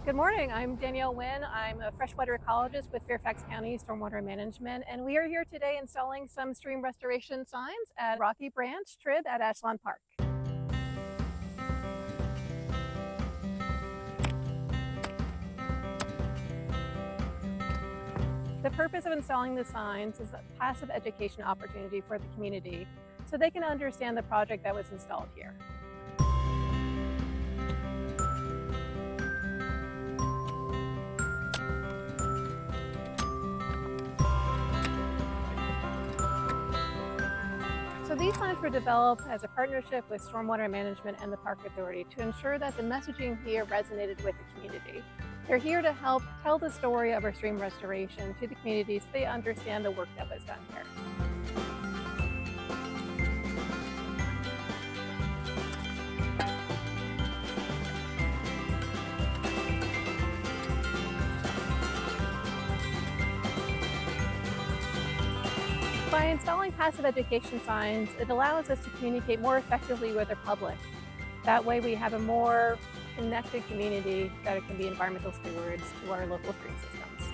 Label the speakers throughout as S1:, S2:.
S1: Good morning, I'm Danielle Wynne. I'm a freshwater ecologist with Fairfax County Stormwater Management, and we are here today installing some stream restoration signs at Rocky Branch Trib at Ashlawn Park. The purpose of installing the signs is a passive education opportunity for the community so they can understand the project that was installed here. So these signs were developed as a partnership with Stormwater Management and the Park Authority to ensure that the messaging here resonated with the community. They're here to help tell the story of our stream restoration to the community so they understand the work that was done here. By installing passive education signs, it allows us to communicate more effectively with the public. That way we have a more connected community that can be environmental stewards to our local stream systems.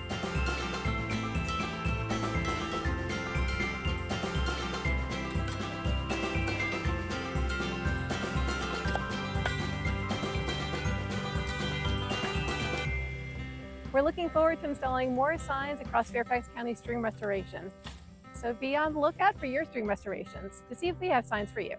S1: We're looking forward to installing more signs across Fairfax County stream restoration. So be on the lookout for your stream restorations to see if we have signs for you.